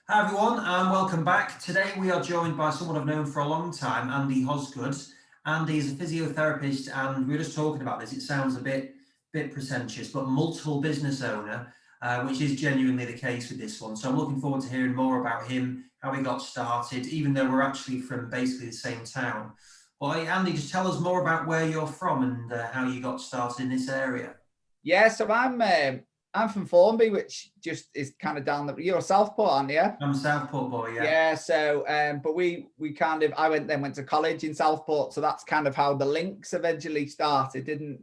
Hi everyone, and welcome back. Today we are joined by someone I've known for a long time, Andy Hosgood. Andy is a physiotherapist, and we were just talking about this. It sounds a bit pretentious, but multiple business owner, which is genuinely the case with this one. So I'm looking forward to hearing more about him, how he got started, even though we're actually from basically the same town. Well, Andy, just tell us more about where you're from and how you got started in this area. Yeah, so I'm from Formby, which just is kind of down the. You're a Southport, aren't you? I'm a Southport boy, yeah. Yeah. So, but we kind of went to college in Southport, so that's kind of how the links eventually started, didn't?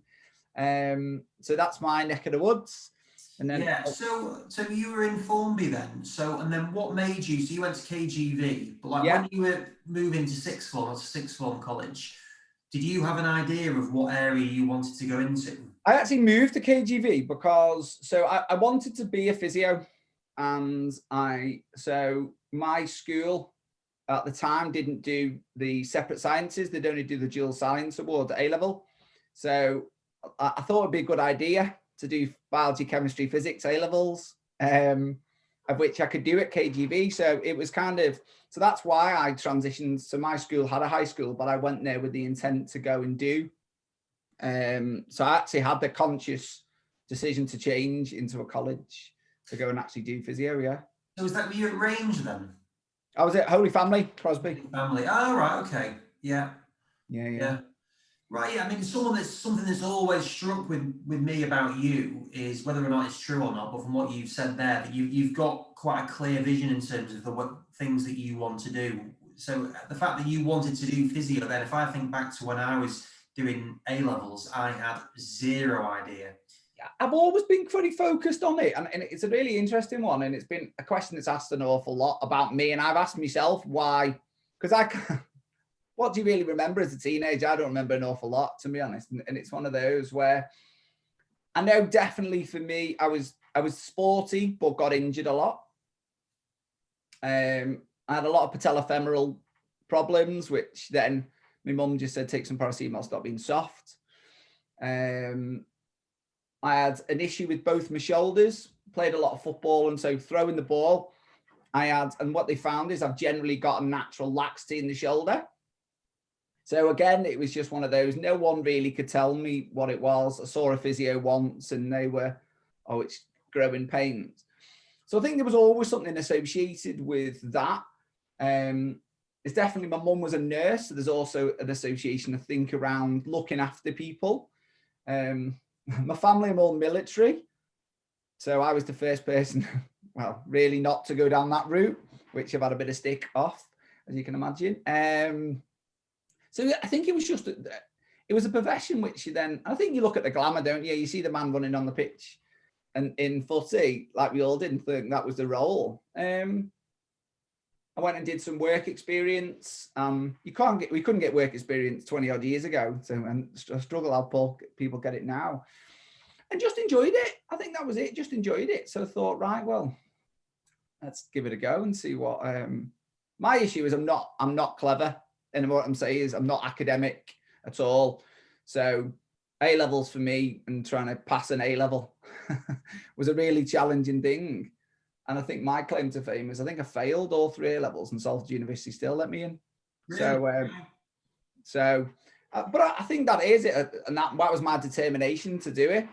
So that's my neck of the woods, and then Yeah, so you were in Formby then. So and then what made you? So you went to KGV, but like yeah, when you were moving to sixth form or to sixth form college, did you have an idea of what area you wanted to go into? I actually moved to KGV because I wanted to be a physio, and my school at the time didn't do the separate sciences. They'd only do the dual science award at A level. So I thought it'd be a good idea to do biology, chemistry, physics A levels, of which I could do at KGV. So it was so that's why I transitioned. So my school had a high school, but I went there with the intent to go and do. So I actually had the conscious decision to change into a college to go and actually do physio. Yeah. So was that were you at Range then? I was at Holy Family, Crosby. Family. Oh right, okay. Yeah. Yeah. Right, yeah. I mean, something that's always struck with me about you is whether or not it's true or not. But from what you've said there, that you've got quite a clear vision in terms of the things that you want to do. So the fact that you wanted to do physio, then if I think back to when I was doing A levels, I had zero idea. I've always been pretty focused on it, and it's a really interesting one, and it's been a question that's asked an awful lot about me, and I've asked myself why, because what do you really remember as a teenager? I don't remember an awful lot, to be honest, and it's one of those where I know definitely for me, I was sporty but got injured a lot. I had a lot of patellofemoral problems, which then my mum just said take some paracetamol, stop being soft. I had an issue with both my shoulders, played a lot of football, and so throwing the ball, and what they found is I've generally got a natural laxity in the shoulder. So again, it was just one of those, no one really could tell me what it was. I saw a physio once and they were, oh, it's growing pains. So I think there was always something associated with that. It's definitely, my mum was a nurse, so there's also an association, I think, around looking after people. My family are all military, so I was the first person, well, really not to go down that route, which I've had a bit of stick off, as you can imagine. So I think it was just, it was a profession which you then, I think you look at the glamour, don't you? You see the man running on the pitch and in footy, like we all did, and think that was the role. I went and did some work experience. We couldn't get work experience 20 odd years ago. So, and I struggle how people get it now, and just enjoyed it. I think that was it. Just enjoyed it. So I thought, right, well, let's give it a go and see what. My issue is I'm not clever, and what I'm saying is I'm not academic at all. So A levels for me and trying to pass an A level was a really challenging thing. And I think my claim to fame is I think I failed all 3 A levels and Salford University still let me in. Really? But I think that is it. And that was my determination to do it.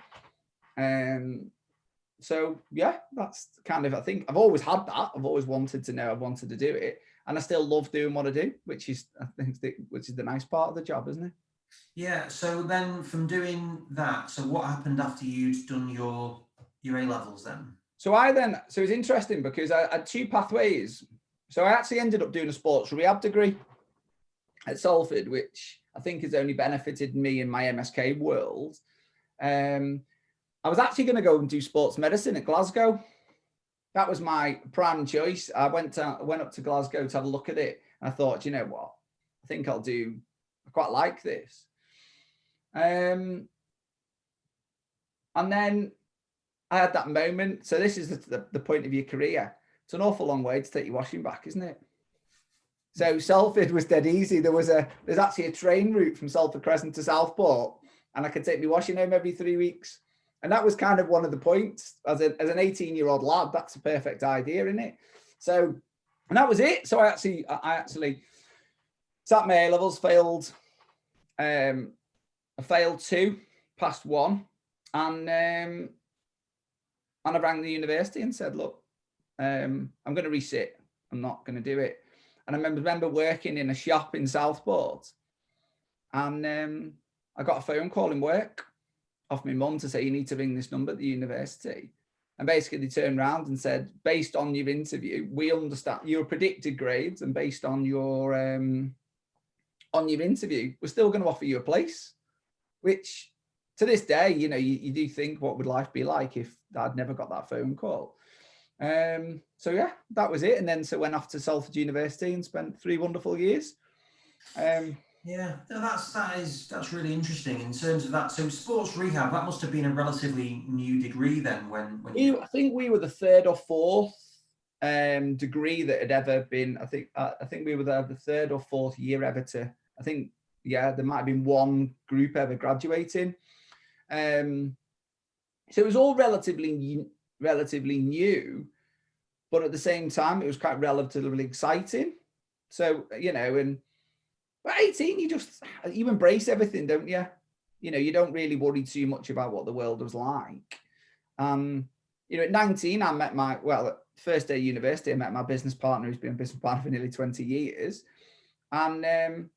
So yeah, that's kind of, I think I've always had that. I've always wanted to know, I've wanted to do it. And I still love doing what I do, which is, I think, which is the nice part of the job, isn't it? Yeah. So then from doing that, so what happened after you'd done your A levels then? So it's interesting because I had 2 pathways. So I actually ended up doing a sports rehab degree at Salford, which I think has only benefited me in my MSK world. I was actually going to go and do sports medicine at Glasgow. That was my prime choice. I went up to Glasgow to have a look at it. And I thought, you know what? I think I quite like this. And then I had that moment. So this is the point of your career. It's an awful long way to take your washing back, isn't it? So Salford was dead easy. There's actually a train route from Salford Crescent to Southport, and I could take my washing home every 3 weeks. And that was kind of one of the points. As an 18-year-old lad, that's a perfect idea, isn't it? So, and that was it. So I actually sat my A levels, failed. I failed 2, passed 1, and I rang the university and said, look, I'm going to resit. I'm not going to do it. And I remember working in a shop in Southport, and I got a phone call in work off my mum to say, you need to ring this number at the university. And basically they turned around and said, based on your interview, we understand your predicted grades, and based on your interview, we're still going to offer you a place. Which to this day, you know, you do think, what would life be like if I'd never got that phone call? So yeah, that was it. And then so went off to Salford University and spent 3 wonderful years. Yeah, no, that's really interesting in terms of that. So sports rehab, that must have been a relatively new degree then when I think we were the 3rd or 4th degree that had ever been. I think we were the 3rd or 4th year ever to. I think there might have been 1 group ever graduating. So it was all relatively new, but at the same time it was quite relatively exciting. So you know, and at 18 you embrace everything, don't you? You know, you don't really worry too much about what the world was like. You know, at 19 I met first day of university I met my business partner, who's been a business partner for nearly 20 years, and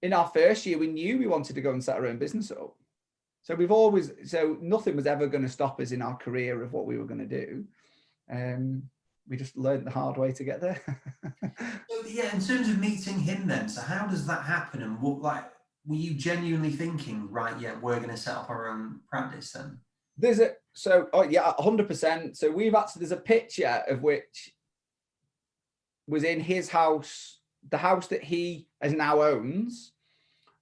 in our first year we knew we wanted to go and set our own business up. So nothing was ever going to stop us in our career of what we were going to do. We just learned the hard way to get there. So yeah, in terms of meeting him then, so how does that happen? And what, like, were you genuinely thinking, right, yeah, we're going to set up our own practice then? 100%. So there's a picture of which was in his house, the house that he as now owns,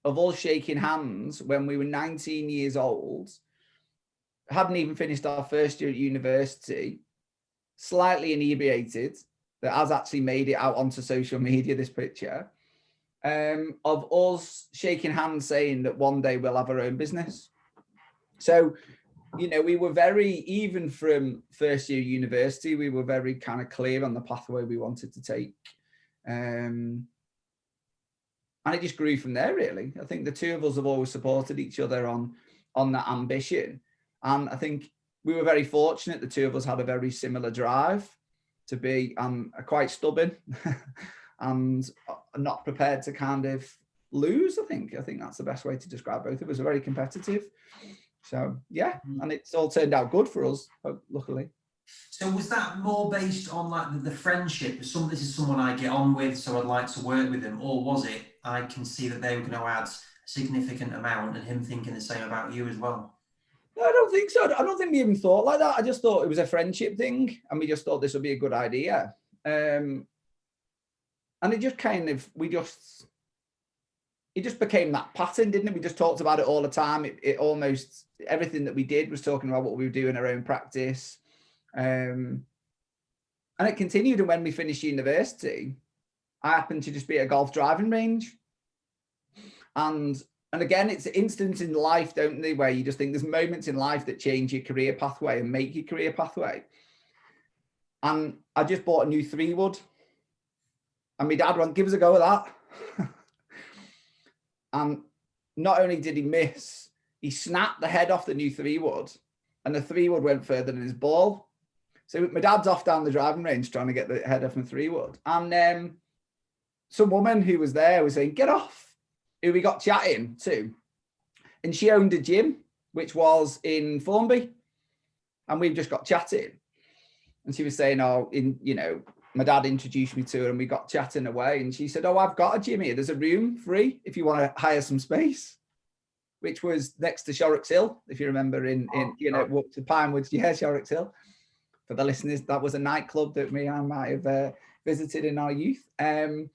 of us shaking hands when we were 19 years old, hadn't even finished our first year at university, slightly inebriated, that has actually made it out onto social media, this picture, of us shaking hands saying that one day we'll have our own business. So, you know, we were even from first year university, we were very kind of clear on the pathway we wanted to take. And it just grew from there, really. I think the 2 of us have always supported each other on that ambition. And I think we were very fortunate. The 2 of us had a very similar drive to be quite stubborn and not prepared to kind of lose. I think that's the best way to describe both of us. Are very competitive. So yeah, and it's all turned out good for us, luckily. So was that more based on like the friendship? This is someone I get on with, so I'd like to work with him, or was it I can see that they were going to add a significant amount, and him thinking the same about you as well? No, I don't think so. I don't think we even thought like that. I just thought it was a friendship thing, and we just thought this would be a good idea. And it just kind of, it just became that pattern, didn't it? We just talked about it all the time. It almost, everything that we did was talking about what we would do in our own practice. And it continued. And when we finished university, I happened to just be at a golf driving range. And again, it's instances in life, don't they, where you just think there's moments in life that change your career pathway and make your career pathway. And I just bought a new 3-wood. And my dad went, give us a go at that. And not only did he miss, he snapped the head off the new 3-wood, and the 3-wood went further than his ball. So my dad's off down the driving range trying to get the head off my 3-wood. And some woman who was there was saying, get off, who we got chatting to. And she owned a gym, which was in Formby. And we've just got chatting. And she was saying, my dad introduced me to her and we got chatting away. And she said, oh, I've got a gym here. There's a room free if you want to hire some space, which was next to Shorrocks Hill. If you remember walk to Pinewoods, Shorrocks Hill. For the listeners, that was a nightclub that I might have visited in our youth. And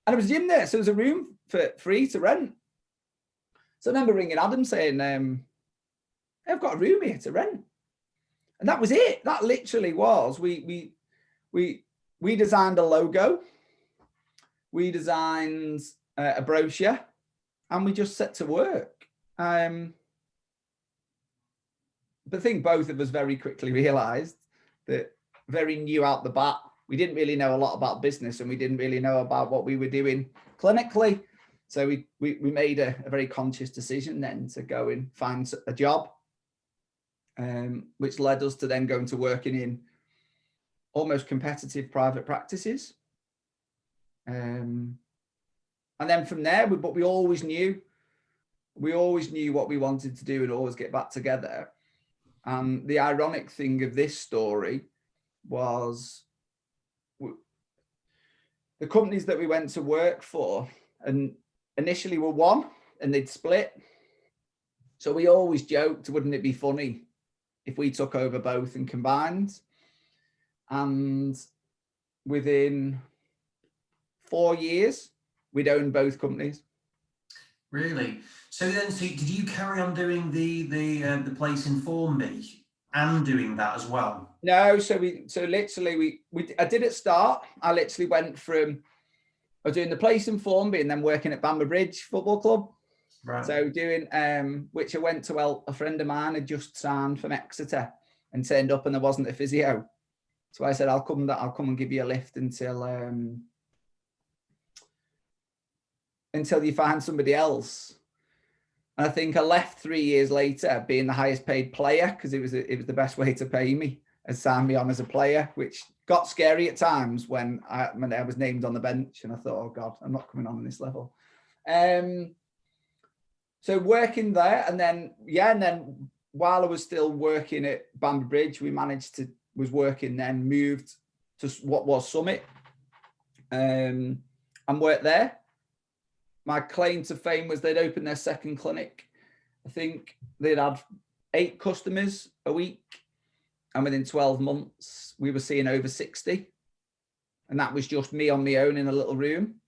there was a gym there. So there was a room for free to rent. So I remember ringing Adam saying, I've got a room here to rent. And that was it. That literally was, we designed a logo, we designed a brochure, and we just set to work. But I think both of us very quickly realised that very new out the bat. We didn't really know a lot about business, and we didn't really know about what we were doing clinically. So we made a very conscious decision then to go and find a job, which led us to then going to working in almost competitive private practices. And then from there, but we always knew what we wanted to do and always get back together. And the ironic thing of this story was the companies that we went to work for and initially were one and they'd split. So we always joked, wouldn't it be funny if we took over both and combined? And within 4 years, we'd owned both companies. Really? So then, did you carry on doing the place in Formby and doing that as well? No, so literally I did it start. I literally went from I was doing the place in Formby and then working at Bamber Bridge Football Club. Right. So doing which I went to help a friend of mine had just signed from Exeter and turned up and there wasn't a physio. So I said I'll come and give you a lift until you find somebody else. And I think I left 3 years later being the highest paid player because it was the best way to pay me, and signed me on as a player, which got scary at times when I was named on the bench and I thought, oh God, I'm not coming on this level. So working there and then while I was still working at Bamber Bridge, moved to what was Summit and worked there. My claim to fame was they'd opened their second clinic. I think they'd had 8 customers a week. And within 12 months, we were seeing over 60. And that was just me on my own in a little room.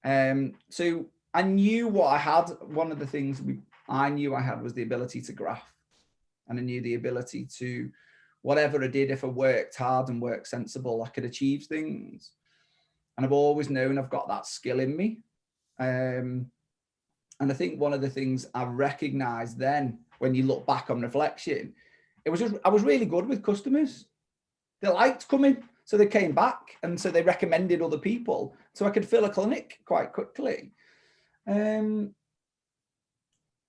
So I knew what I had. One of the things I knew I had was the ability to graph. And I knew the ability to, whatever I did, if I worked hard and worked sensible, I could achieve things. And I've always known I've got that skill in me. And I think one of the things I recognized then, when you look back on reflection, I was really good with customers. They liked coming, so they came back, and so they recommended other people, so I could fill a clinic quite quickly. And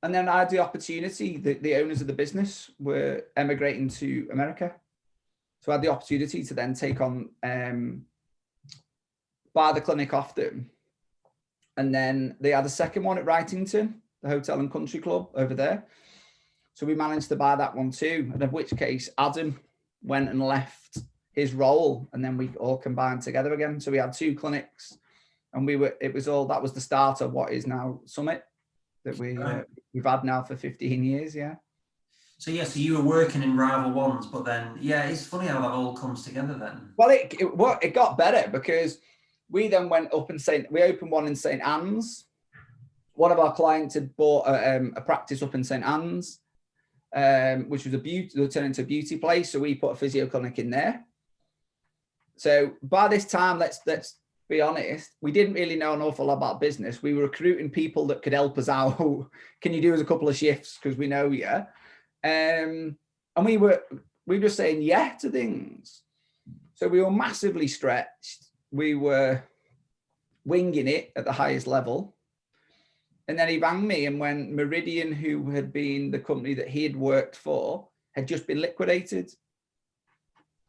then I had the opportunity. The owners of the business were emigrating to America, so I had the opportunity to then take on buy the clinic off them. And then they had a second one at Wrightington, the Hotel and Country Club over there. So we managed to buy that one too. And in which case Adam went and left his role and then we all combined together again. So we had 2 clinics and that was the start of what is now Summit that we've had now for 15 years. Yeah. So you were working in rival ones, but then, it's funny how that all comes together then. Well, it got better because we then went up we opened one in St. Anne's. One of our clients had bought a practice up in St. Anne's, which was they turned into a beauty place. So we put a physio clinic in there. So by this time, let's be honest, we didn't really know an awful lot about business. We were recruiting people that could help us out. Can you do us a couple of shifts? Because we know you. And we were just saying yeah to things. So we were massively stretched. We were winging it at the highest level. And then he rang me, and when Meridian, who had been the company that he had worked for, had just been liquidated,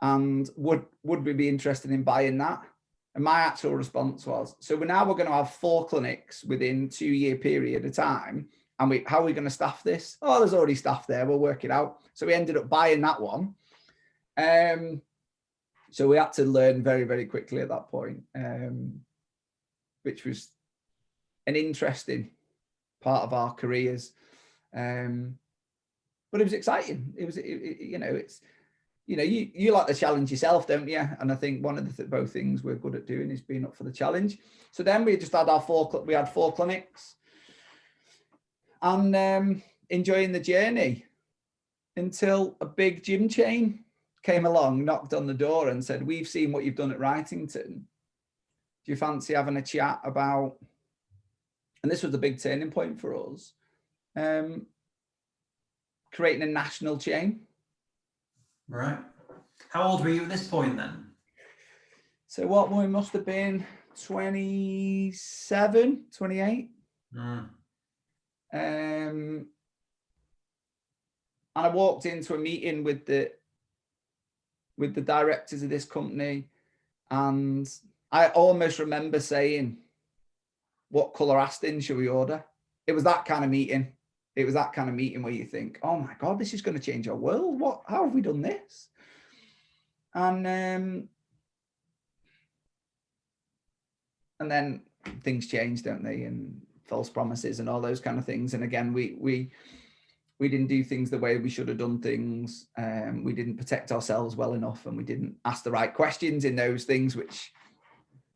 and would we be interested in buying that? And my actual response was, so we're going to have 4 clinics within 2-year period of time. And how are we going to staff this? Oh, there's already staff there. We'll work it out. So we ended up buying that one. So we had to learn very, very quickly at that point, which was an interesting part of our careers. But it was exciting. It was, you like the challenge yourself, don't you? And I think one of the both things we're good at doing is being up for the challenge. So then we just had we had 4 clinics and enjoying the journey until a big gym chain came along, knocked on the door and said, we've seen what you've done at Wrightington. Do you fancy having a chat about, and this was the big turning point for us, creating a national chain. Right. How old were you at this point then? So what we must have been 27, 28. And I walked into a meeting with the directors of this company, and I almost remember saying, what colour Aston should we order? It was that kind of meeting. It was that kind of meeting where you think, oh my God, this is going to change our world. How have we done this? And then things change, don't they? And false promises and all those kind of things. And again, we didn't do things the way we should have done things. We didn't protect ourselves well enough, and we didn't ask the right questions in those things, which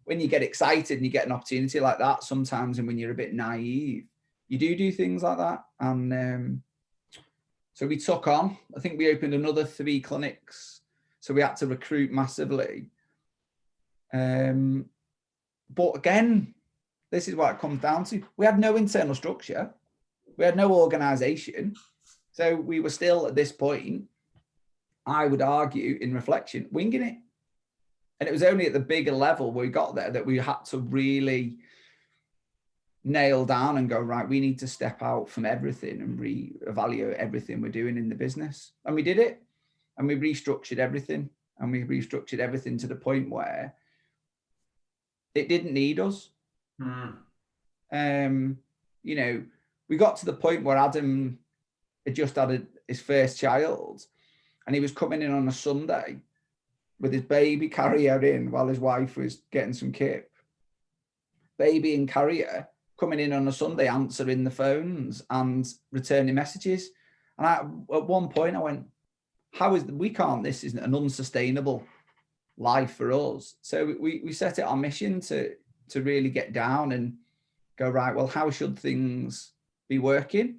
when you get excited and you get an opportunity like that sometimes, and when you're a bit naive, you do things like that. And so we took on, I think we opened another 3 clinics. So we had to recruit massively. But again, this is what it comes down to. We had no internal structure. We had no organization. So we were still at this point, I would argue in reflection, winging it. And it was only at the bigger level where we got there that we had to really nail down and go, right, we need to step out from everything and reevaluate everything we're doing in the business. And we did it. And we restructured everything. And we restructured everything to the point where it didn't need us. You know, we got to the point where Adam had just had his first child, and he was coming in on a Sunday with his baby carrier in while his wife was getting some kip. Baby and carrier coming in on a Sunday, answering the phones and returning messages. And at one point I went, this isn't an unsustainable life for us. So we set it our mission to really get down and go, right, well, how should things be working?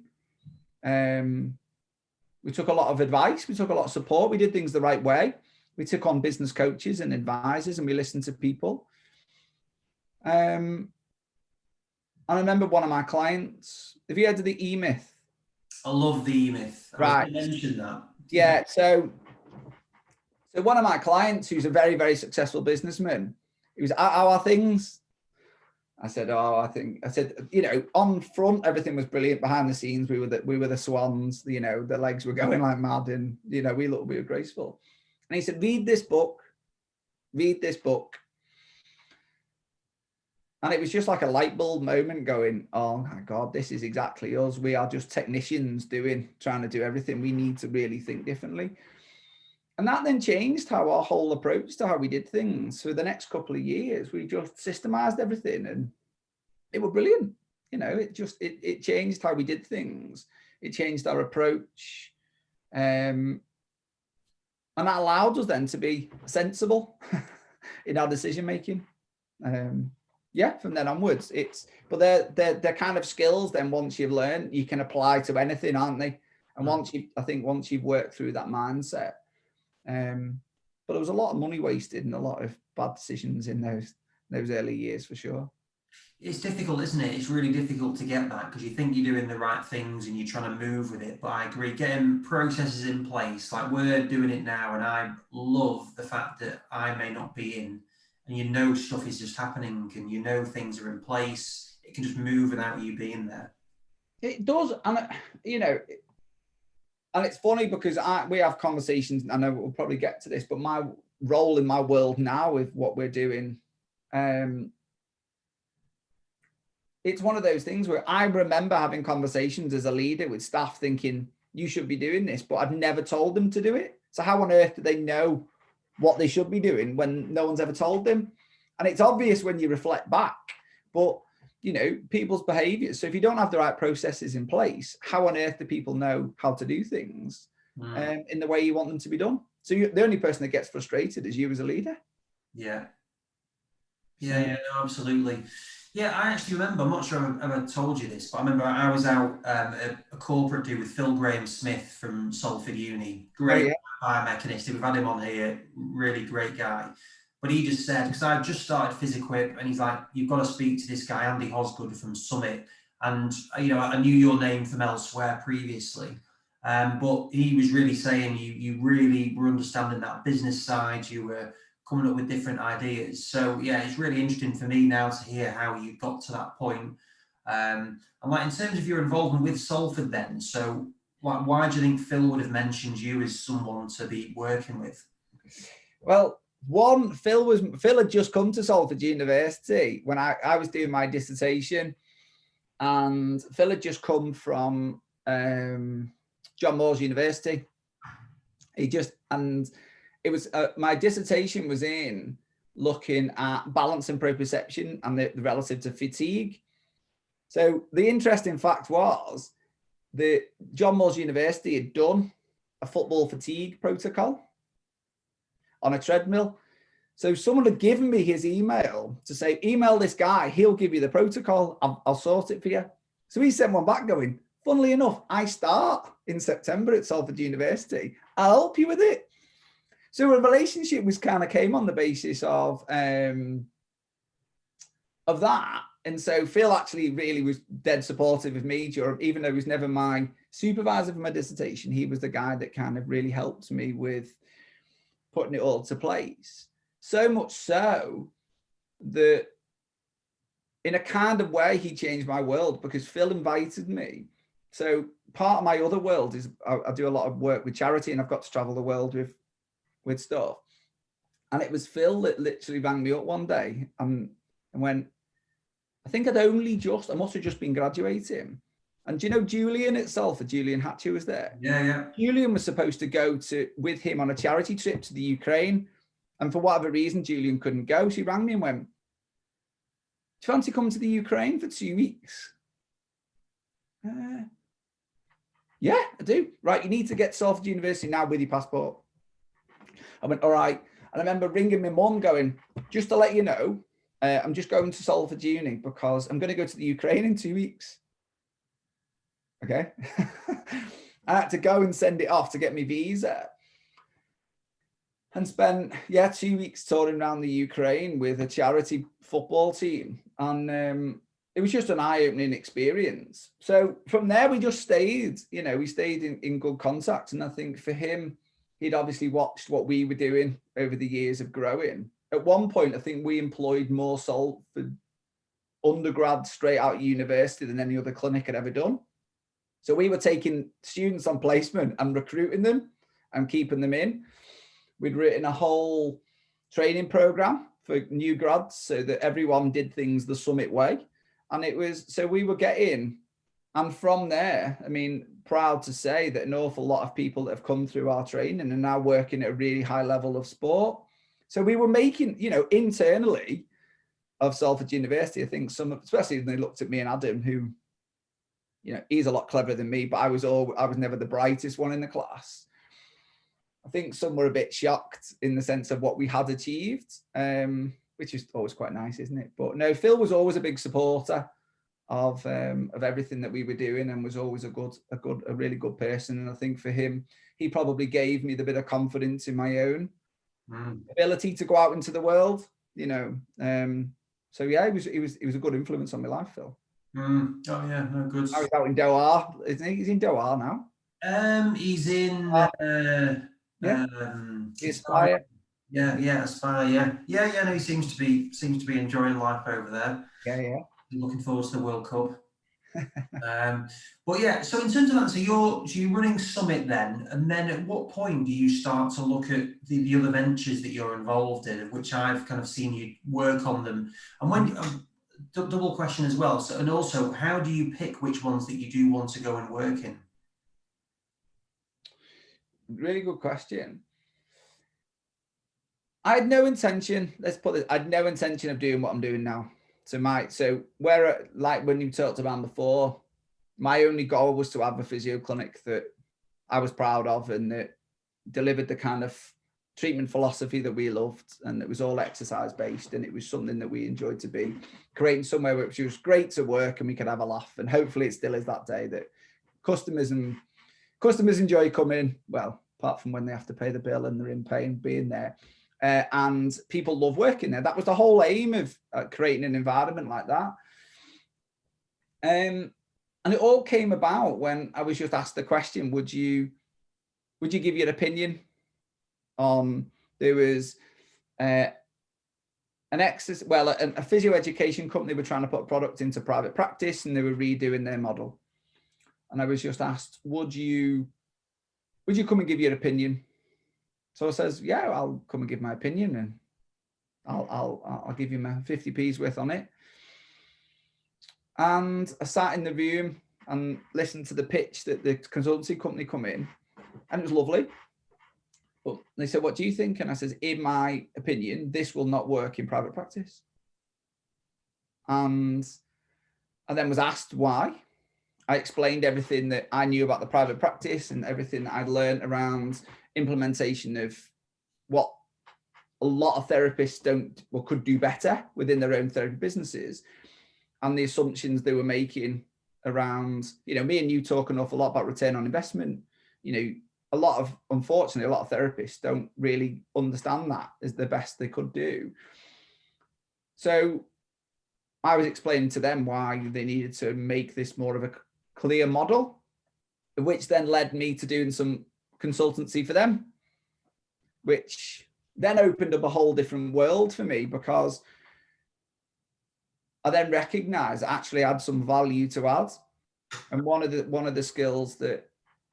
We took a lot of advice. We took a lot of support. We did things the right way. We took on business coaches and advisors, and we listened to people. And I remember one of my clients, have you heard of the EMyth? I love the EMyth. Right. I mentioned that. Yeah. So one of my clients, who's a very, very successful businessman, he was, how are things? I said, you know, on front, everything was brilliant. Behind the scenes, we were the swans, you know, the legs were going like mad, and, you know, we were graceful. And he said, read this book. And it was just like a light bulb moment going, oh my God, this is exactly us. We are just technicians trying to do everything. We need to really think differently. And that then changed how our whole approach to how we did things. For the next couple of years, we just systemized everything, and it was brilliant. You know, it changed how we did things. It changed our approach. And that allowed us then to be sensible in our decision-making. Yeah, from then onwards, but they're kind of skills then once you've learned, you can apply to anything, aren't they? And once you've worked through that mindset, but there was a lot of money wasted and a lot of bad decisions in those early years for sure. It's difficult, isn't it? It's really difficult to get that, because you think you're doing the right things and you're trying to move with it. But I agree, getting processes in place, like we're doing it now, and I love the fact that I may not be in, and you know stuff is just happening, and you know things are in place. It can just move without you being there. It does, and you know, and it's funny because we have conversations. I know we'll probably get to this, but my role in my world now with what we're doing, it's one of those things where I remember having conversations as a leader with staff thinking, you should be doing this, but I've never told them to do it. So how on earth do they know what they should be doing when no one's ever told them? And it's obvious when you reflect back, but you know, people's behaviors. So if you don't have the right processes in place, how on earth do people know how to do things in the way you want them to be done? So the only person that gets frustrated is you as a leader. Yeah, no, absolutely. Yeah, I actually remember, I'm not sure I've ever told you this, but I remember I was out at a corporate do with Phil Graham-Smith from Salford Uni. Great biomechanist. We've had him on here, really great guy. But he just said, because I just started Physiquipe, and he's like, you've got to speak to this guy, Andy Hosgood from Summit. And, you know, I knew your name from elsewhere previously. But he was really saying you really were understanding that business side. You were coming up with different ideas. So yeah, it's really interesting for me now to hear how you got to that point. And like in terms of your involvement with Salford then, so why do you think Phil would have mentioned you as someone to be working with? Well, Phil had just come to Salford University when I was doing my dissertation, and Phil had just come from John Moores University. And it was my dissertation was in looking at balance and proprioception and the relative to fatigue. So the interesting fact was that John Moores University had done a football fatigue protocol on a treadmill. So someone had given me his email to say, email this guy, he'll give you the protocol, I'll sort it for you. So he sent one back going, funnily enough, I start in September at Salford University, I'll help you with it. So a relationship was kind of came on the basis of that. And so Phil actually really was dead supportive of me, even though he was never my supervisor for my dissertation. He was the guy that kind of really helped me with putting it all to place. So much so that in a kind of way, he changed my world, because Phil invited me. So part of my other world is I do a lot of work with charity, and I've got to travel the world with stuff. And it was Phil that literally rang me up one day and went, I think I must have just been graduating. And do you know Julian at Salford, Julian Hatcher was there? Yeah. Julian was supposed to go with him on a charity trip to the Ukraine. And for whatever reason, Julian couldn't go. So he rang me and went, do you fancy coming to the Ukraine for 2 weeks? Yeah, I do. Right, you need to get to Salford University now with your passport. I went, all right. And I remember ringing my mum going, just to let you know, I'm just going to Salford Uni because I'm going to go to the Ukraine in 2 weeks. Okay. I had to go and send it off to get my visa. And spent, 2 weeks touring around the Ukraine with a charity football team. And it was just an eye-opening experience. So from there, we just stayed, we stayed in good contact. And I think for him, he'd obviously watched what we were doing over the years of growing. At one point, I think we employed more Salford undergrad straight out of university than any other clinic had ever done. So we were taking students on placement and recruiting them and keeping them in. We'd written a whole training program for new grads so that everyone did things the Summit way. And it was, so we were getting, and from there, I mean, proud to say that an awful lot of people that have come through our training are now working at a really high level of sport. So we were making, internally of Salford University, I think especially when they looked at me and Adam, who, he's a lot cleverer than me, but I was never the brightest one in the class. I think some were a bit shocked in the sense of what we had achieved, which is always quite nice, isn't it? But no, Phil was always a big supporter of everything that we were doing, and was always a really good person. And I think for him, he probably gave me the bit of confidence in my own ability to go out into the world, So yeah, he was a good influence on my life, Phil. Oh yeah, no good. Now he's out in Doha, isn't he? He's in Doha now. He's in Aspire. Yeah, Aspire. Yeah. No, he seems to be enjoying life over there. Yeah. Looking forward to the World Cup. But yeah, so in terms of that, so you're running Summit then, and then at what point do you start to look at the other ventures that you're involved in, of which I've kind of seen you work on them, and when double question as well. So, and also, how do you pick which ones that you do want to go and work in? Really good question. I had no intention. Let's put it. I had no intention of doing what I'm doing now. So where, like when you talked about before, my only goal was to have a physio clinic that I was proud of and that delivered the kind of treatment philosophy that we loved, and it was all exercise based, and it was something that we enjoyed to be creating somewhere which was great to work and we could have a laugh. And hopefully it still is that day, that customers enjoy coming, well, apart from when they have to pay the bill and they're in pain, being there. And people love working there. That was the whole aim of creating an environment like that. And And it all came about when I was just asked the question, would you give your opinion on, there was a physio education company were trying to put a product into private practice, and they were redoing their model. And I was just asked, would you come and give your opinion? So I says, yeah, I'll come and give my opinion, and I'll give you my 50p's worth on it. And I sat in the room and listened to the pitch that the consultancy company come in, and it was lovely. But they said, what do you think? And I says, in my opinion, this will not work in private practice. And I then was asked why. I explained everything that I knew about the private practice and everything that I'd learned around implementation of what a lot of therapists could do better within their own therapy businesses, and the assumptions they were making around, me and you talk an awful lot about return on investment. Unfortunately, a lot of therapists don't really understand that as the best they could do. So I was explaining to them why they needed to make this more of a clear model, which then led me to doing some consultancy for them, which then opened up a whole different world for me, because I then recognized I actually had some value to add. And one of the skills that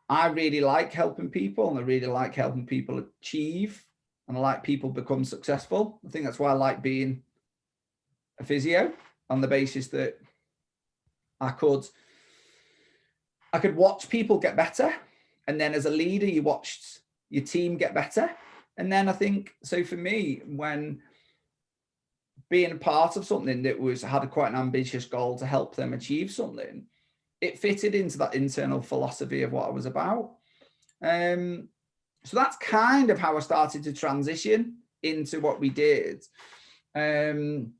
I really like helping people, and I really like helping people achieve, and I like people become successful. I think that's why I like being a physio, on the basis that I could watch people get better. And then as a leader, you watched your team get better. And then I think, so for me, when being a part of something that had quite an ambitious goal to help them achieve something, it fitted into that internal philosophy of what I was about. So that's kind of how I started to transition into what we did. And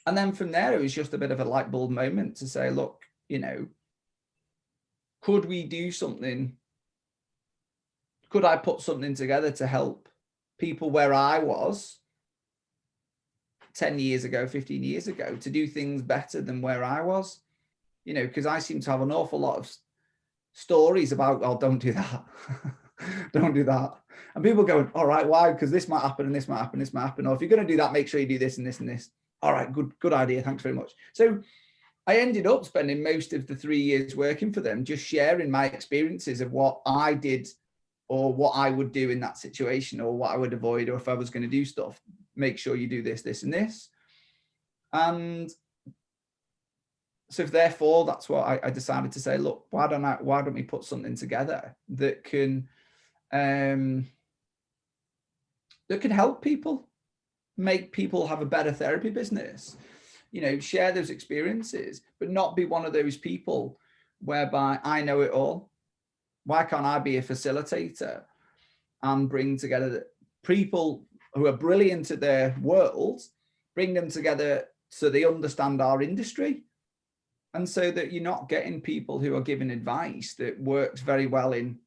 then from there, it was just a bit of a light bulb moment to say, look, could we do something? Could I put something together to help people where I was 10 years ago, 15 years ago, to do things better than where I was? Because I seem to have an awful lot of stories about, oh, don't do that. Don't do that. And people going, all right, why? Because this might happen, and this might happen, this might happen. Or if you're going to do that, make sure you do this and this and this. All right, good idea. Thanks very much. So I ended up spending most of the 3 years working for them, just sharing my experiences of what I did, or what I would do in that situation, or what I would avoid, or if I was going to do stuff, make sure you do this, this, and this. And so therefore, that's what I decided to say, look, why don't we put something together that can help people, make people have a better therapy business, share those experiences, but not be one of those people whereby I know it all. Why can't I be a facilitator and bring together people who are brilliant at their world, bring them together so they understand our industry, and so that you're not getting people who are giving advice that works very well in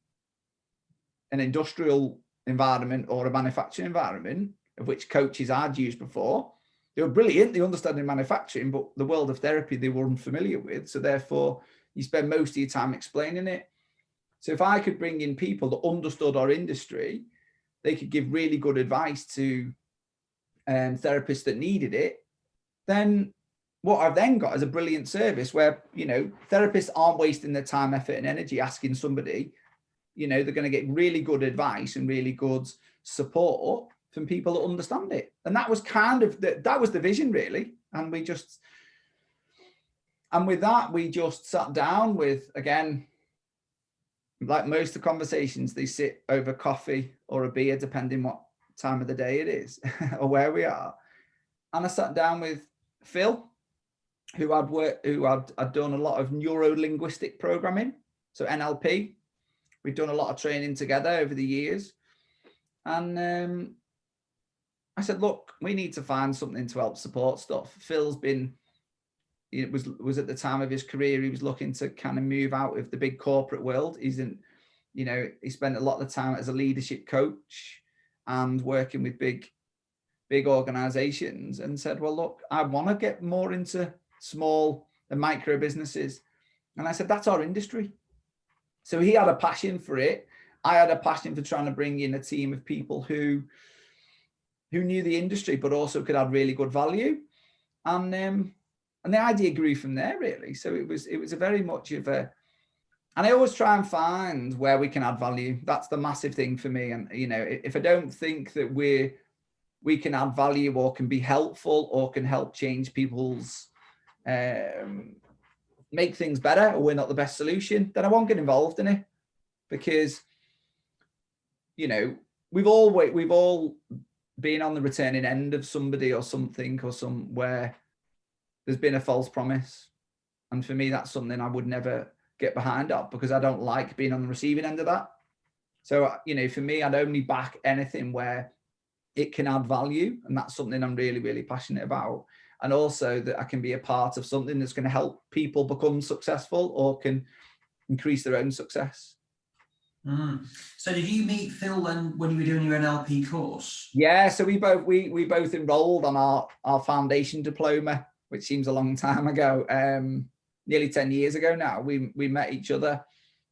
an industrial environment or a manufacturing environment, of which coaches I'd used before. They were brilliant, they understand in manufacturing, but the world of therapy they were unfamiliar with. So therefore, you spend most of your time explaining it. So if I could bring in people that understood our industry, they could give really good advice to therapists that needed it, then what I've then got is a brilliant service where, therapists aren't wasting their time, effort, and energy asking somebody. They're going to get really good advice and really good support from people that understand it. And that was kind of that was the vision, really. And with that, we just sat down with, again, like most of the conversations, they sit over coffee or a beer, depending what time of the day it is or where we are. And I sat down with Phil, who I'd done a lot of neuro-linguistic programming, so NLP. We've done a lot of training together over the years. And I said, look, we need to find something to help support stuff. Phil's was at the time of his career, he was looking to kind of move out of the big corporate world. He spent a lot of the time as a leadership coach and working with big organizations, and said, well, look, I want to get more into small and micro businesses. And I said, that's our industry. So he had a passion for it. I had a passion for trying to bring in a team of people who knew the industry, but also could add really good value. And the idea grew from there, really. So it was a very much of a, and I always try and find where we can add value. That's the massive thing for me. And, you know, if I don't think that we can add value or can be helpful or can help change people's, make things better, or we're not the best solution, then I won't get involved in it. Because, you know, we've all been on the returning end of somebody or something or somewhere there's been a false promise. And for me, that's something I would never get behind up, because I don't like being on the receiving end of that. So, you know, for me, I'd only back anything where it can add value. And that's something I'm really, really passionate about. And also that I can be a part of something that's going to help people become successful or can increase their own success. So did you meet Phil then when you were doing your NLP course? Yeah, so we both enrolled on our foundation diploma, which seems a long time ago, nearly 10 years ago now. We met each other,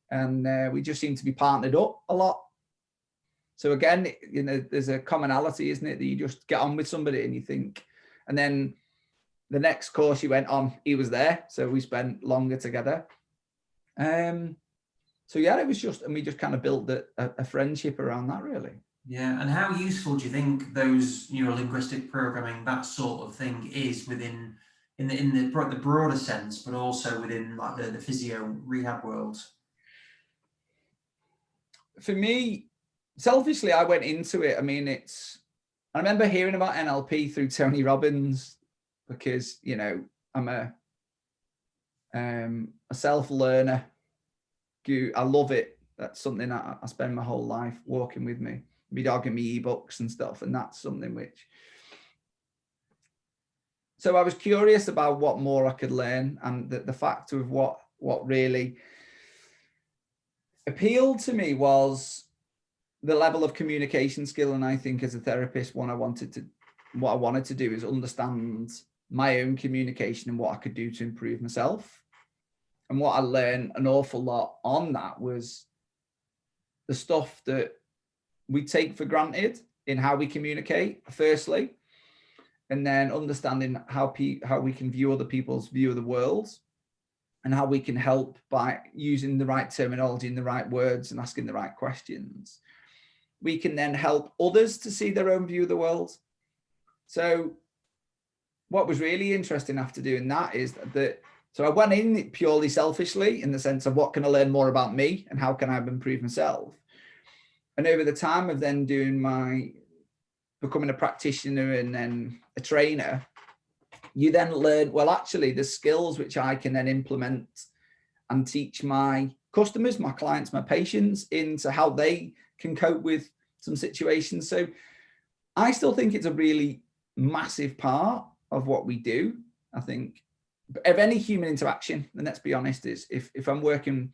and we just seem to be partnered up a lot. So again, you know, there's a commonality, isn't it, that you just get on with somebody and you think, and then the next course you went on, he was there, so we spent longer together. So yeah, it was just, and we just kind of built a friendship around that, really. Yeah, and how useful do you think those neuro-linguistic programming, that sort of thing, is within in the broader sense, but also within like the physio rehab world? For me, selfishly, I went into it. I mean, I remember hearing about NLP through Tony Robbins, because, you know, I'm a self-learner. I love it. That's something I spend my whole life walking with me, my dog and me ebooks and stuff. And that's something which, so I was curious about what more I could learn, and the fact of what really appealed to me was the level of communication skill. And I think as a therapist, what I wanted to do is understand my own communication and what I could do to improve myself. And what I learned an awful lot on that was the stuff that we take for granted in how we communicate, firstly, and then understanding how we can view other people's view of the world, and how we can help by using the right terminology and the right words and asking the right questions. We can then help others to see their own view of the world. So what was really interesting after doing that is that, so I went in purely selfishly, in the sense of what can I learn more about me and how can I improve myself? And over the time of then becoming a practitioner and then a trainer, you then learn, well, actually the skills which I can then implement and teach my customers, my clients, my patients into how they can cope with some situations. So I still think it's a really massive part of what we do. I think of any human interaction, and let's be honest, is if I'm working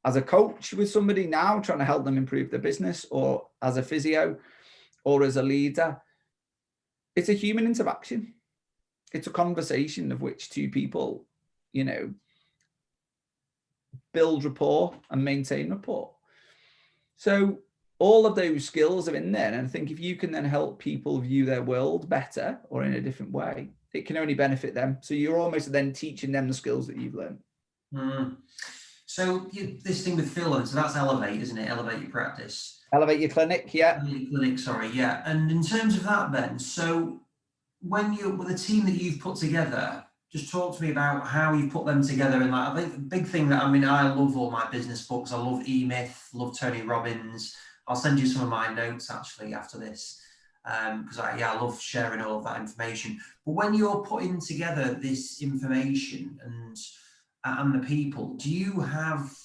as a coach with somebody now, trying to help them improve their business, or as a physio, or as a leader, it's a human interaction. It's a conversation of which two people, you know, build rapport and maintain rapport. So all of those skills are in there. And I think if you can then help people view their world better or in a different way, it can only benefit them. So you're almost then teaching them the skills that you've learned. So this thing with Phil, so that's Elevate, isn't it? Elevate your practice. Elevate your clinic, yeah. Elevate your clinic, sorry, yeah. And in terms of that then, so when you're with the team that you've put together, just talk to me about how you put them together. And like, I think the big thing that, I mean, I love all my business books. I love EMyth, love Tony Robbins. I'll send you some of my notes actually after this, because I love sharing all of that information. But when you're putting together this information and the people, do you have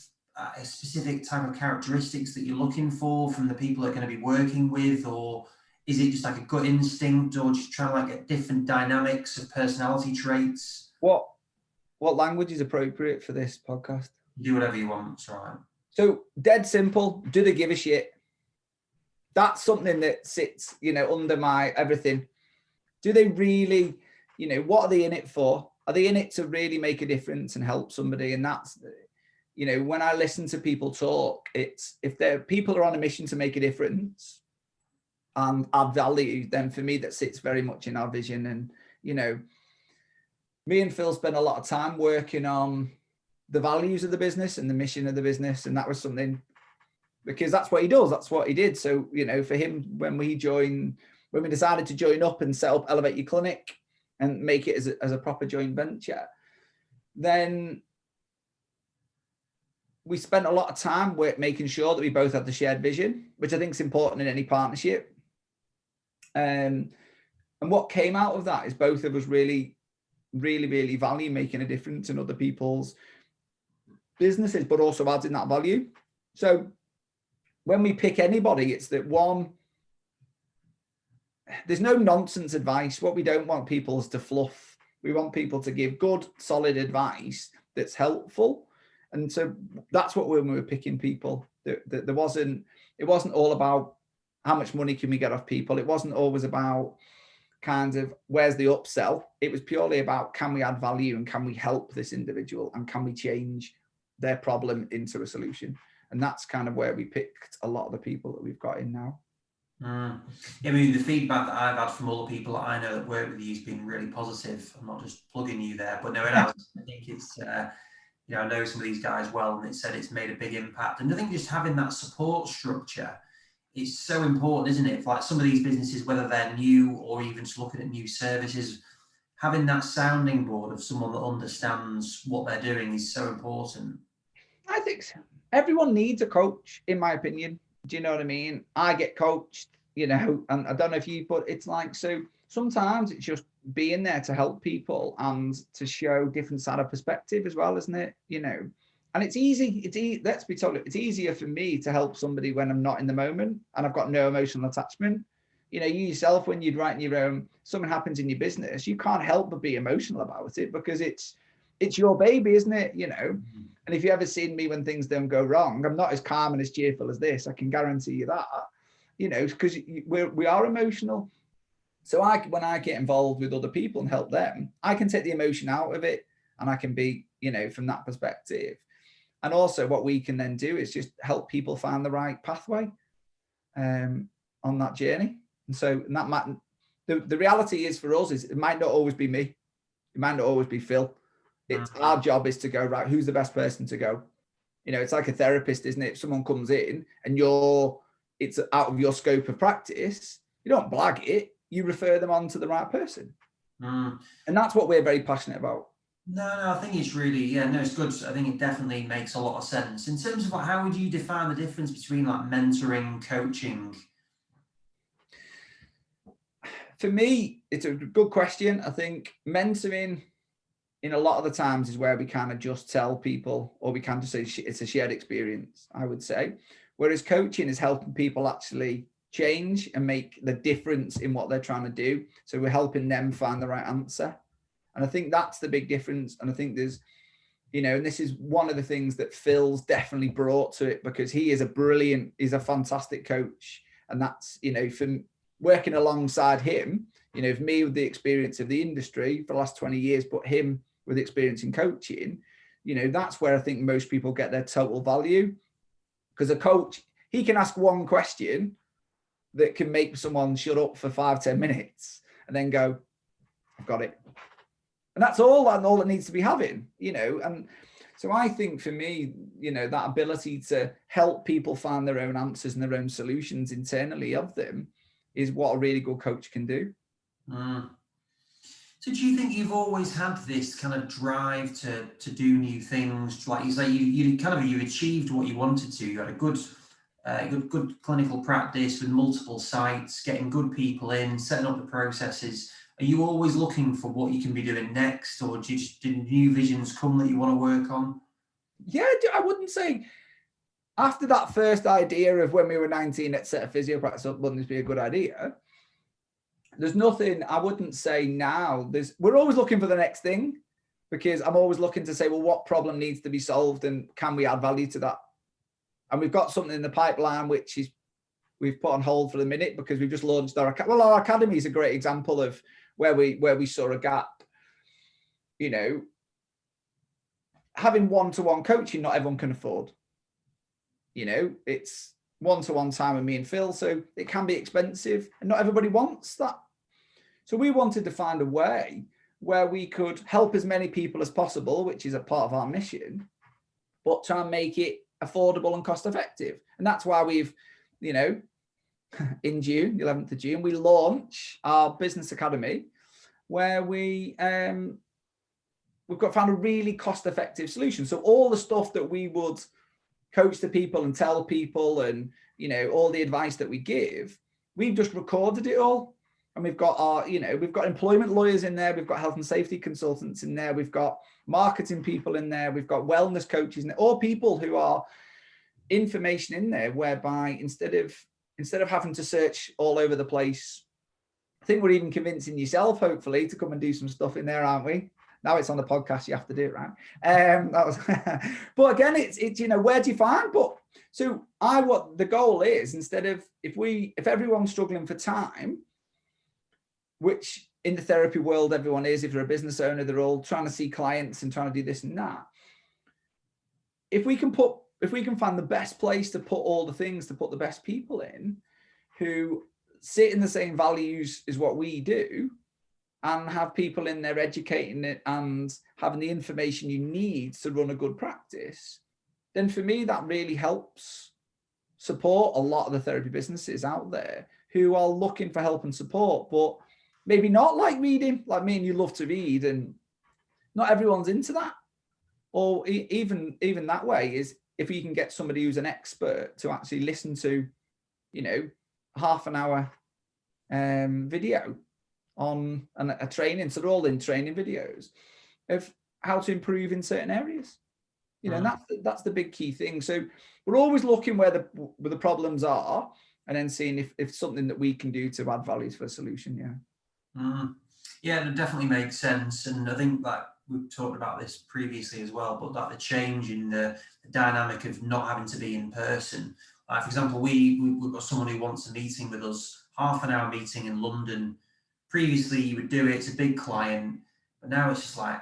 a specific type of characteristics that you're looking for from the people that are going to be working with, or is it just like a gut instinct, or just trying to like get different dynamics of personality traits? What language is appropriate for this podcast? Do whatever you want, it's all right. So dead simple, do they give a shit? That's something that sits, you know, under my everything. Do they really, you know, what are they in it for? Are they in it to really make a difference and help somebody? And that's, you know, when I listen to people talk, it's if people are on a mission to make a difference and add value, then for me that sits very much in our vision. And, you know, me and Phil spent a lot of time working on the values of the business and the mission of the business. And that was something, because that's what he does. That's what he did. So, you know, for him, when we decided to join up and set up Elevate Your Clinic and make it as a proper joint venture, then we spent a lot of time making sure that we both had the shared vision, which I think is important in any partnership. And what came out of that is both of us really value making a difference in other people's businesses, but also adding that value. So when we pick anybody, it's that one, there's no nonsense advice. What we don't want people is to fluff. We want people to give good, solid advice that's helpful. And so that's what when we were picking people, it wasn't all about how much money can we get off people. It wasn't always about kind of where's the upsell. It was purely about, can we add value and can we help this individual and can we change their problem into a solution? And that's kind of where we picked a lot of the people that we've got in now. Yeah, I mean, the feedback that I've had from all the people that I know that work with you has been really positive. I'm not just plugging you there, but no, it has. I think it's, you know, I know some of these guys well, and it said it's made a big impact. And I think just having that support structure is so important, isn't it? Like some of these businesses, whether they're new or even just looking at new services, having that sounding board of someone that understands what they're doing is so important. I think so. Everyone needs a coach, in my opinion. Do you know what I mean? I get coached, you know, and I don't know if you, but it's like, so sometimes it's just being there to help people and to show different side of perspective as well, isn't it? You know, and it's easy. Let's be told, it's easier for me to help somebody when I'm not in the moment and I've got no emotional attachment. You know, you yourself, when you're writing your own, something happens in your business, you can't help but be emotional about it because it's your baby, isn't it? You know, and if you ever seen me when things don't go wrong, I'm not as calm and as cheerful as this. I can guarantee you that, you know, because we are emotional. So when I get involved with other people and help them, I can take the emotion out of it and I can be, you know, from that perspective. And also what we can then do is just help people find the right pathway on that journey. And so the reality is for us is it might not always be me. It might not always be Phil. It's our job is to go, right, who's the best person to go? You know, it's like a therapist, isn't it? If someone comes in and it's out of your scope of practice, you don't blag it, you refer them on to the right person. And that's what we're very passionate about. No, I think it's really, it's good. I think it definitely makes a lot of sense. In terms of how would you define the difference between like mentoring, coaching? For me, it's a good question. I think mentoring in a lot of the times is where we kind of just tell people, or we can just say it's a shared experience, I would say. Whereas coaching is helping people actually change and make the difference in what they're trying to do. So we're helping them find the right answer. And I think that's the big difference. And I think there's, you know, and this is one of the things that Phil's definitely brought to it because he's a fantastic coach. And that's, you know, from working alongside him, you know, for me with the experience of the industry for the last 20 years, but him with experience in coaching, you know, that's where I think most people get their total value. Because a coach, he can ask one question that can make someone shut up for 5-10 minutes and then go, I've got it. And that's all it needs to be having, you know. And so I think for me, you know, that ability to help people find their own answers and their own solutions internally of them is what a really good coach can do. So do you think you've always had this kind of drive to do new things? Like you say, you achieved what you wanted to. You had a good clinical practice with multiple sites, getting good people in, setting up the processes. Are you always looking for what you can be doing next, or do new visions come that you want to work on? Yeah, I wouldn't say after that first idea of when we were 19, let's set a physio practice up, wouldn't this be a good idea? There's nothing, I wouldn't say now. We're always looking for the next thing because I'm always looking to say, well, what problem needs to be solved and can we add value to that? And we've got something in the pipeline, which is we've put on hold for the minute because we've just launched our academy is a great example of where we saw a gap, you know. having one-to-one coaching, not everyone can afford. It's one-to-one time with me and Phil, so it can be expensive and not everybody wants that. So we wanted to find a way where we could help as many people as possible, which is a part of our mission, but try and make it affordable and cost effective. And that's why we've, in June, the 11th of June, we launch our business academy, where we've found a really cost effective solution. So all the stuff that we would coach the people and tell people and, all the advice that we give, we've just recorded it all. And we've got we've got employment lawyers in there. We've got health and safety consultants in there. We've got marketing people in there. We've got wellness coaches in there, all people who are information in there, whereby instead of having to search all over the place, I think we're even convincing yourself, hopefully, to come and do some stuff in there, aren't we? Now it's on the podcast, you have to do it, right? But again, it's where do you find? But so what the goal is, instead of if everyone's struggling for time, which in the therapy world everyone is, if they're a business owner, they're all trying to see clients and trying to do this and that. If we can find the best place to put all the things, to put the best people in who sit in the same values as what we do, and have people in there educating it and having the information you need to run a good practice, then for me, that really helps support a lot of the therapy businesses out there who are looking for help and support, but maybe not like reading, like me and you love to read, and not everyone's into that. Or even that way is if you can get somebody who's an expert to actually listen to, half an hour video on a training. So they're all in training videos of how to improve in certain areas. And that's the big key thing. So we're always looking where the problems are, and then seeing if something that we can do to add value to a solution. Yeah, it definitely makes sense. And I think that we've talked about this previously as well, but that the change in the dynamic of not having to be in person. Like, for example, we've got someone who wants a meeting with us, half an hour meeting in London. Previously, you would do it, it's a big client, but now it's just like,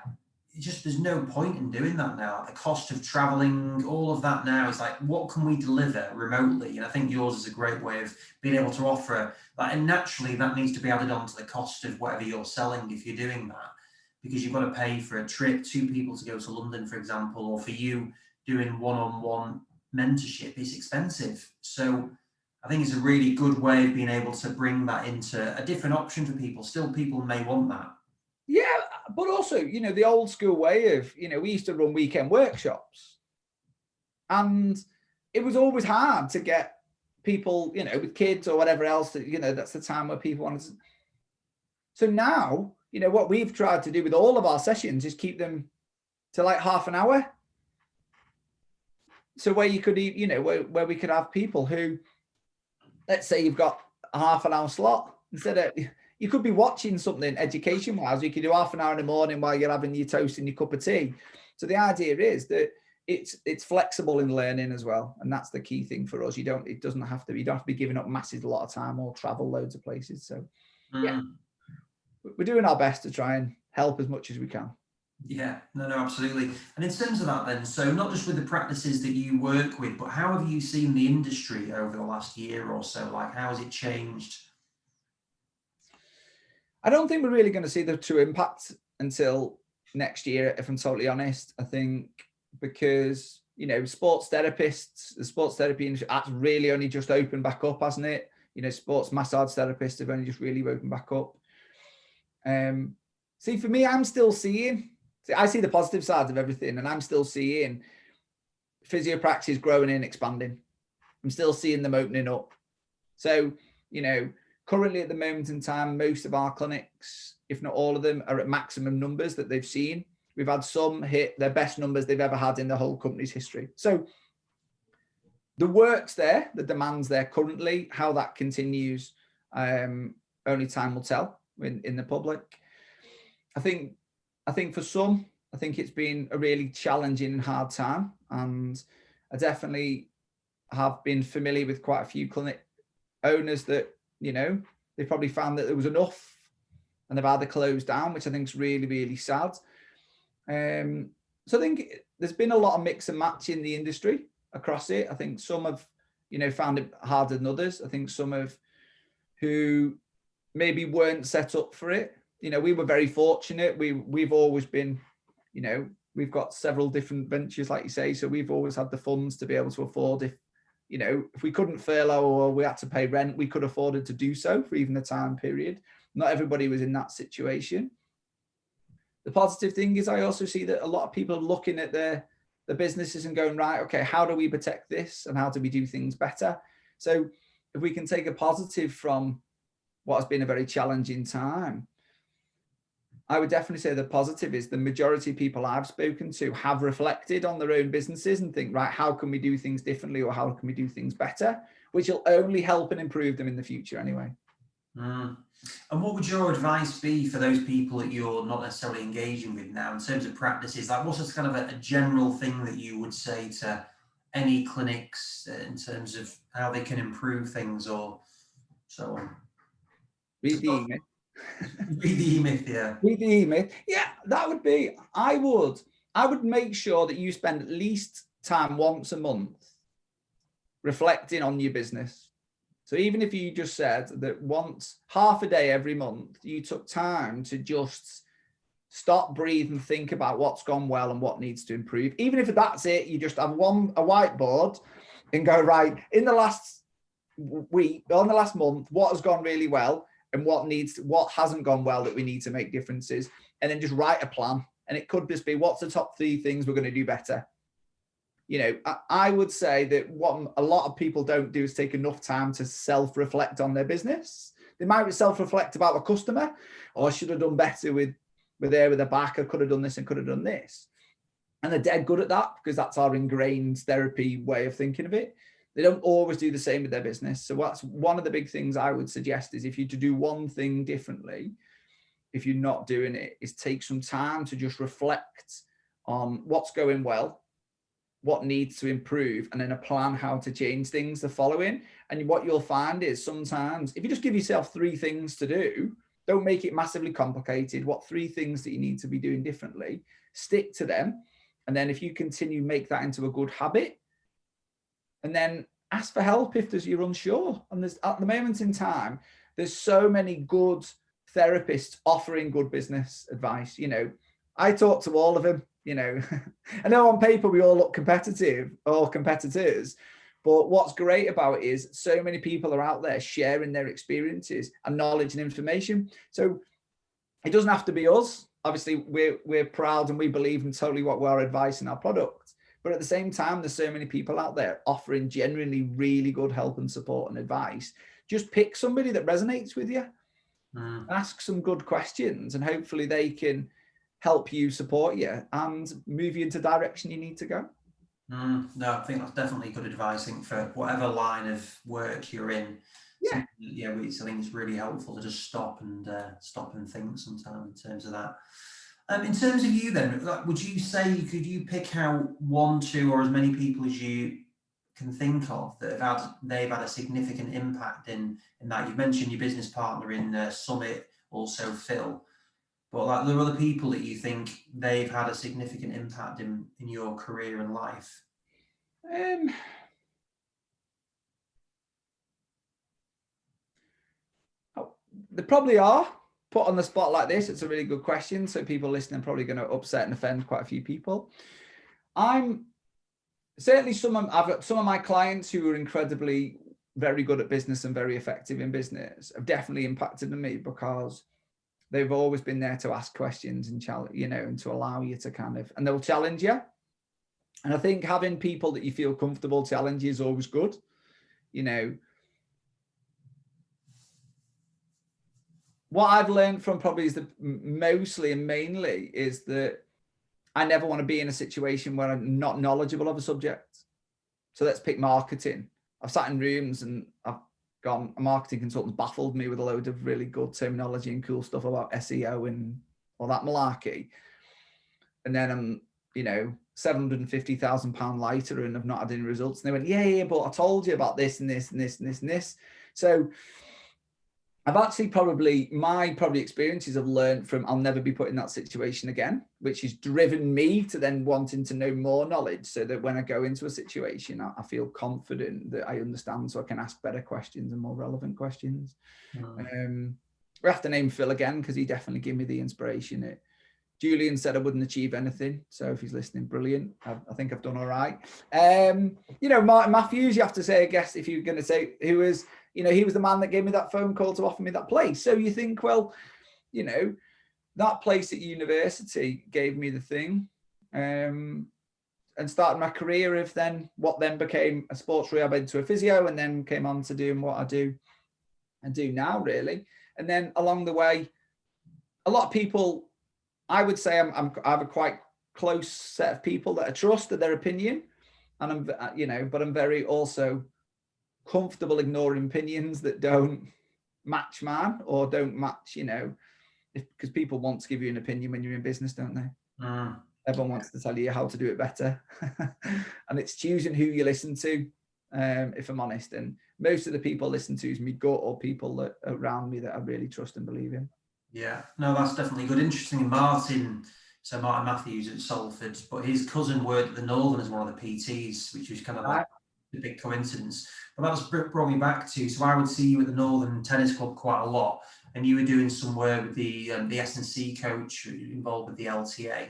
there's no point in doing that now. The cost of traveling, all of that now is like, what can we deliver remotely? And I think yours is a great way of being able to offer that. And naturally, that needs to be added on to the cost of whatever you're selling if you're doing that, because you've got to pay for a trip, 2 people to go to London, for example, or for you doing one-on-one mentorship is expensive. So I think it's a really good way of being able to bring that into a different option for people. Still, people may want that. Yeah, but also, the old school way of, we used to run weekend workshops, and it was always hard to get people, with kids or whatever else, that, that's the time where people wanted to. So now, what we've tried to do with all of our sessions is keep them to like half an hour. So where you could, where we could have people who, let's say you've got a half an hour slot, instead of, you could be watching something education wise, you could do half an hour in the morning while you're having your toast and your cup of tea. So the idea is that it's flexible in learning as well. And that's the key thing for us. You don't have to be giving up massive a lot of time or travel loads of places. So yeah, we're doing our best to try and help as much as we can. Yeah, no, absolutely. And in terms of that then, so not just with the practices that you work with, but how have you seen the industry over the last year or so? Like, how has it changed? I don't think we're really going to see the true impact until next year, if I'm totally honest. I think because, sports therapists, the sports therapy industry, that's really only just opened back up, hasn't it? Sports massage therapists have only just really opened back up. See, for me, I'm still seeing, I see the positive sides of everything, and I'm still seeing physio practice growing and expanding. I'm still seeing them opening up. So, currently at the moment in time, most of our clinics, if not all of them, are at maximum numbers that they've seen. We've had some hit their best numbers they've ever had in the whole company's history. So the work's there, the demand's there currently. How that continues, only time will tell in the public. I think for some, I think it's been a really challenging and hard time. And I definitely have been familiar with quite a few clinic owners that, they probably found that there was enough and they've either closed down, which I think is really, really sad. So I think there's been a lot of mix and match in the industry across it. I think some have, you know, found it harder than others. I think some have who maybe weren't set up for it. You know, we were very fortunate. We've always been, you know, we've got several different ventures, like you say, so we've always had the funds to be able to afford, if, you know, if we couldn't furlough or we had to pay rent, we could afford it to do so for even the time period. Not everybody was in that situation. The positive thing is I also see that a lot of people are looking at their businesses and going, right, okay, how do we protect this and how do we do things better? So if we can take a positive from what has been a very challenging time, I would definitely say the positive is the majority of people I've spoken to have reflected on their own businesses and think, right, how can we do things differently or how can we do things better, which will only help and improve them in the future anyway. Mm. And what would your advice be for those people that you're not necessarily engaging with now in terms of practices? Like, what's just kind of a general thing that you would say to any clinics in terms of how they can improve things or so on? Read the EMyth. Read the EMyth, yeah. Read the EMyth. Yeah, that would be, I would make sure that you spend at least time once a month reflecting on your business. So even if you just said that once, half a day every month, you took time to just stop, breathe and think about what's gone well and what needs to improve. Even if that's it, you just have a whiteboard and go, right, in the last week, or in the last month, what has gone really well and what hasn't gone well that we need to make differences, and then just write a plan. And it could just be, what's the top 3 things we're going to do better? You know, I would say that what a lot of people don't do is take enough time to self-reflect on their business. They might self-reflect about a customer, or I should have done better with the back, I could have done this and could have done this. And they're dead good at that because that's our ingrained therapy way of thinking of it. They don't always do the same with their business. So that's one of the big things I would suggest is if you to do one thing differently, if you're not doing it, is take some time to just reflect on what's going well, what needs to improve, and then a plan how to change things the following. And what you'll find is sometimes if you just give yourself 3 things to do, don't make it massively complicated. What 3 things that you need to be doing differently, stick to them. And then if you continue, make that into a good habit, and then ask for help if you're unsure. And there's, at the moment in time, there's so many good therapists offering good business advice. You know, I talk to all of them. You know, I know on paper we all look competitive, all competitors, but what's great about it is so many people are out there sharing their experiences and knowledge and information. So it doesn't have to be us. Obviously, we're proud and we believe in totally what our advice and our product. But at the same time, there's so many people out there offering genuinely really good help and support and advice. Just pick somebody that resonates with you, ask some good questions, and hopefully they can help you, support you, and move you into the direction you need to go. No, I think that's definitely good advice. I think for whatever line of work you're in, I think it's really helpful to just stop and think sometimes in terms of that. In terms of you then, would you say, could you pick out 1, 2, or as many people as you can think of that they've had a significant impact in that? You've mentioned your business partner in Summit, also Phil, but like, there are other people that you think they've had a significant impact in your career and life? There probably are. Put on the spot like this, it's a really good question. So people listening are probably going to upset and offend quite a few people. I'm certainly I've got some of my clients who are incredibly very good at business and very effective in business have definitely impacted on me because they've always been there to ask questions and challenge, you know, and to allow you to kind of, and they'll challenge you. And I think having people that you feel comfortable challenge you is always good. You know, what I've learned from probably is mostly and mainly is that I never want to be in a situation where I'm not knowledgeable of a subject. So let's pick marketing. I've sat in rooms and I've gone, a marketing consultant baffled me with a load of really good terminology and cool stuff about SEO and all that malarkey. And then I'm, you know, £750,000 lighter and I've not had any results. And they went, yeah, but I told you about this and this and this and this and this. So I've actually my experiences have learned from, I'll never be put in that situation again, which has driven me to then wanting to know more knowledge, so that when I go into a situation, I feel confident that I understand, so I can ask better questions and more relevant questions. We have to name Phil again, because he definitely gave me the inspiration. Julian said I wouldn't achieve anything, so if he's listening, brilliant. I think I've done all right. Martin Matthews, you have to say, I guess, if you're going to say who was, he was the man that gave me that phone call to offer me that place. So you think, well, that place at university gave me the thing, and started my career of then what then became a sports rehab into a physio, and then came on to doing what I do now, really. And then along the way, a lot of people, I would say I have a quite close set of people that I trust their opinion, and but I'm very also comfortable ignoring opinions that don't match mine, or don't match, because people want to give you an opinion when you're in business, don't they? Everyone wants to tell you how to do it better. And it's choosing who you listen to, if I'm honest. And most of the people I listen to is me gut, or people that are around me that I really trust and believe in. Yeah, no, that's definitely good. Interesting. Martin Matthews at Salford, but his cousin worked at the Northern as one of the PTs, which was kind of like a big coincidence. But that's brought me back to, so I would see you at the Northern Tennis Club quite a lot, and you were doing some work with the S&C coach involved with the LTA.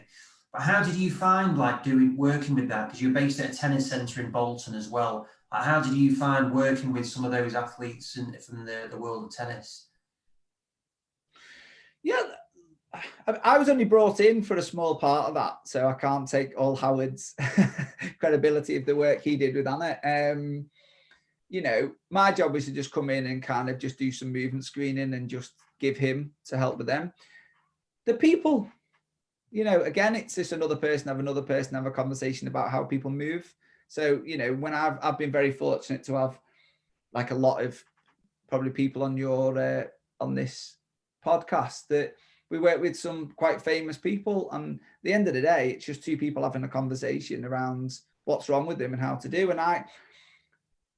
But how did you find working with that? Because you're based at a tennis centre in Bolton as well. How did you find working with some of those athletes from the world of tennis? Yeah, I was only brought in for a small part of that, so I can't take all Howard's credibility of the work he did with Anna. My job was to just come in and kind of just do some movement screening and just give him to help with them. The people, again, it's just another person have a conversation about how people move. So, when I've been very fortunate to have like a lot of probably people on on this podcast that we work with, some quite famous people, and at the end of the day, it's just two people having a conversation around what's wrong with them and how to do. And I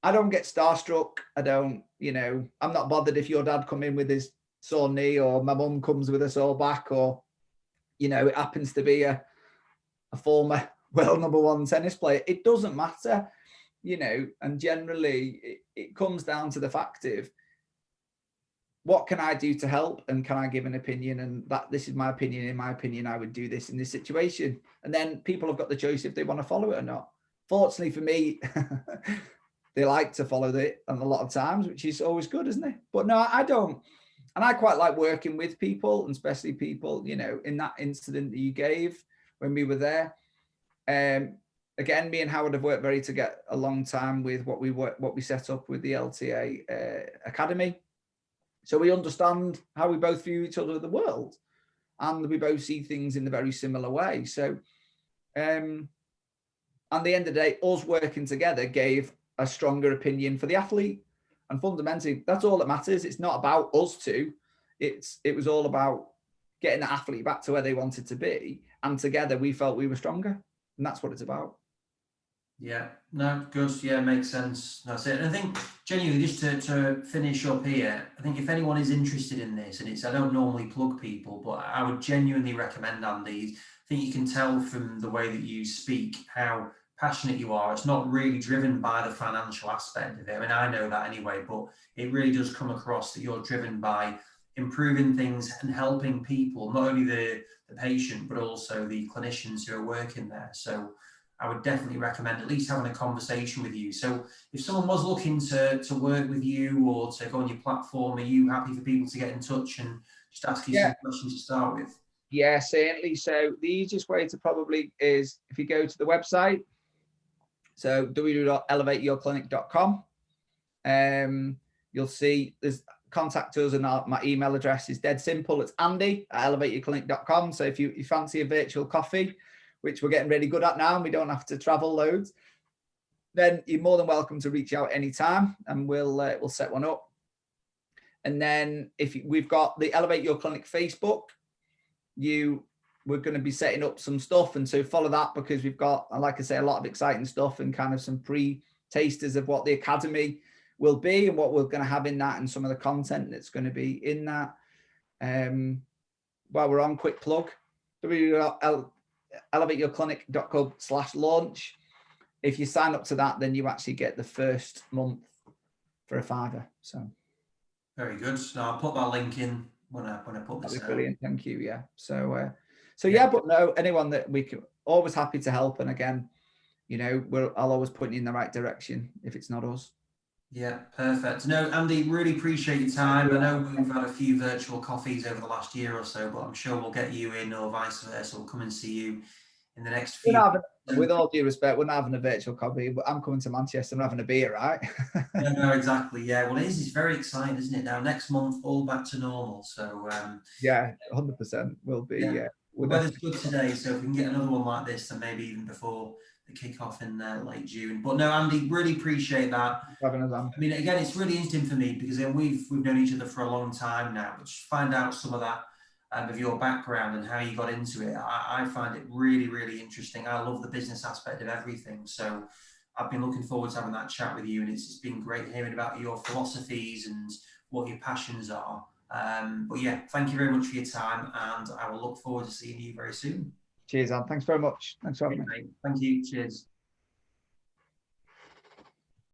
don't get starstruck. I don't, I'm not bothered if your dad come in with his sore knee, or my mum comes with a sore back, or, it happens to be a former world #1 tennis player. It doesn't matter, and generally it comes down to the fact of, what can I do to help, and can I give an opinion, and that this is my opinion. In my opinion, I would do this in this situation. And then people have got the choice if they want to follow it or not. Fortunately for me, they like to follow it, and a lot of times, which is always good, isn't it? But no, I don't. And I quite like working with people, and especially people, in that incident that you gave when we were there. Again, me and Howard have worked a long time with what we set up with the LTA Academy. So we understand how we both view each other in the world, and we both see things in a very similar way. So, at the end of the day, us working together gave a stronger opinion for the athlete. And fundamentally, that's all that matters. It's not about us two. It was all about getting the athlete back to where they wanted to be. And together we felt we were stronger. And that's what it's about. Yeah, no, good. Yeah, makes sense. That's it. And I think genuinely, just to finish up here, I think if anyone is interested in this, and I don't normally plug people, but I would genuinely recommend Andy. I think you can tell from the way that you speak how passionate you are. It's not really driven by the financial aspect of it. I mean, I know that anyway, but it really does come across that you're driven by improving things and helping people, not only the patient, but also the clinicians who are working there. So I would definitely recommend at least having a conversation with you. So if someone was looking to work with you or to go on your platform, are you happy for people to get in touch and just ask you some questions to start with? Yeah, certainly. So the easiest way to probably is if you go to the website, so www.elevateyourclinic.com, you'll see there's contact us, and my email address is dead simple. It's andy@elevateyourclinic.com. So if you fancy a virtual coffee, which we're getting really good at now, and we don't have to travel loads, then you're more than welcome to reach out anytime, and we'll set one up. And then we've got the Elevate Your Clinic Facebook, we're going to be setting up some stuff, and so follow that, because we've got, like I say, a lot of exciting stuff and kind of some pre-tasters of what the academy will be and what we're going to have in that and some of the content that's going to be in that. While we're on, quick plug, elevateyourclinic.co/launch. If you sign up to that, then you actually get the first month for £5. So very good. So I'll put that link in when I put this out. Brilliant, thank you. Yeah. So yeah, but no, anyone that we can, always happy to help. And again, you know, I'll always point you in the right direction if it's not us. Yeah, perfect. No, Andy, really appreciate your time. I know we've had a few virtual coffees over the last year or so, but I'm sure we'll get you in, or vice versa. We'll come and see you in the next few. With all due respect, we're not having a virtual coffee, but I'm coming to Manchester and having a beer, right? No, exactly. Yeah, well, it's very exciting, isn't it? Now, next month, all back to normal. So, yeah, 100% will be. yeah. Yeah, The weather's good today, so if we can get another one like this, then maybe even before the kick-off in late June. But no, Andy, really appreciate that. I mean, again, it's really interesting for me because we've known each other for a long time now, but just find out some of that of your background and how you got into it. I find it really, really interesting. I love the business aspect of everything. So I've been looking forward to having that chat with you, and it's been great hearing about your philosophies and what your passions are. But yeah, thank you very much for your time, and I will look forward to seeing you very soon. Cheers, Anne. Thanks very much. Thanks for having me. Thank you. Cheers.